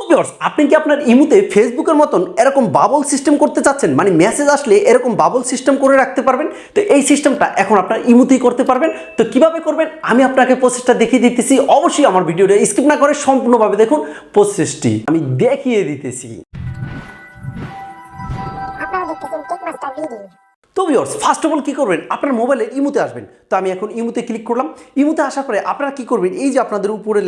Viewers, আপনি কি আপনার ইমুতে ফেসবুকের মতন এরকম বাবল সিস্টেম করতে চাচ্ছেন? মানে মেসেজ আসলে এরকম বাবল সিস্টেম করে রাখতে পারবেন। তো এই সিস্টেমটা এখন আপনার ইমুতেই করতে পারবেন। তো কিভাবে করবেন আমি আপনাকে প্রসেসটা দেখিয়ে দিতেছি। অবশ্যই আমার ভিডিওটা স্কিপ না করে সম্পূর্ণভাবে দেখুন প্রসেসটি আমি দেখিয়ে দিতেছি। তো ভিউয়ার্স, ফার্স্ট অফ অল কী করবেন, আপনার মোবাইলে ইমুতে আসবেন। তো আমি এখন ইমুতে ক্লিক করলাম। ইমুতে আসার পরে আপনারা কী করবেন, এই যে আপনাদের উপরে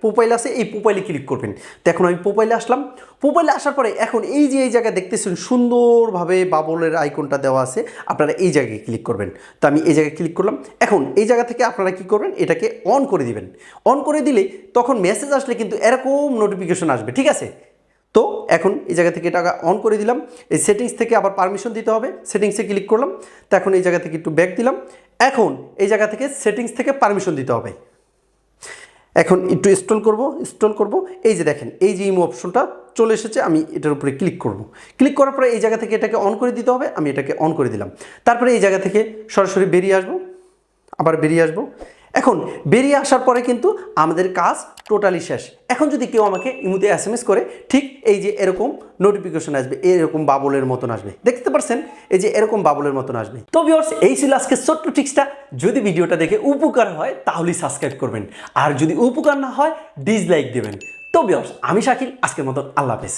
প্রোফাইল আছে, এই প্রোফাইলে ক্লিক করবেন। তো এখন আমি প্রোফাইলে আসলাম। প্রোফাইলে আসার পরে এখন এই যে এই জায়গায় দেখতেছেন সুন্দরভাবে বাবলের আইকনটা দেওয়া আছে, আপনারা এই জায়গায় ক্লিক করবেন। তো আমি এই জায়গায় ক্লিক করলাম। এখন এই জায়গা থেকে আপনারা কী করবেন, এটাকে অন করে দিবেন। অন করে দিলে তখন মেসেজ আসলে কিন্তু এরকম নোটিফিকেশন আসবে, ঠিক আছে? তো এখন এই জায়গা থেকে এটা অন করে দিলাম। এই সেটিংস থেকে আবার পারমিশন দিতে হবে, সেটিংসে ক্লিক করলাম। তো এখন এই জায়গা থেকে একটু ব্যাক দিলাম। এখন এই জায়গা থেকে সেটিংস থেকে পারমিশন দিতে হবে। এখন একটু স্ক্রল করব। এই যে দেখেন, এই যে ইমো অপশনটা চলে এসেছে, আমি এটার উপরে ক্লিক করব। ক্লিক করার পরে এই জায়গা থেকে এটাকে অন করে দিতে হবে, আমি এটাকে অন করে দিলাম। তারপরে এই জায়গা থেকে সরাসরি বেরিয়ে আসবো, আবার বেরিয়ে আসবো। এখন বেরিয়ে আসার পরে কিন্তু আমাদের কাজ টোটালি শেষ। এখন যদি কেউ আমাকে ইমুতে SMS করে, ঠিক এই যে এরকম নোটিফিকেশন আসবে, এরকম বাবলের মতন আসবে, দেখতে পাচ্ছেন এই যে এরকম বাবলের মতন আসবে। তো ভিউয়ার্স, এই ছিল আজকে ছোট্ট টিপসটা। যদি ভিডিওটা দেখে উপকার হয় তাহলেই সাবস্ক্রাইব করবেন, আর যদি উপকার না হয় ডিসলাইক দেবেন। তো ভিউয়ার্স, আমি শাকিল, আজকের মতন আল্লাহ হাফেজ।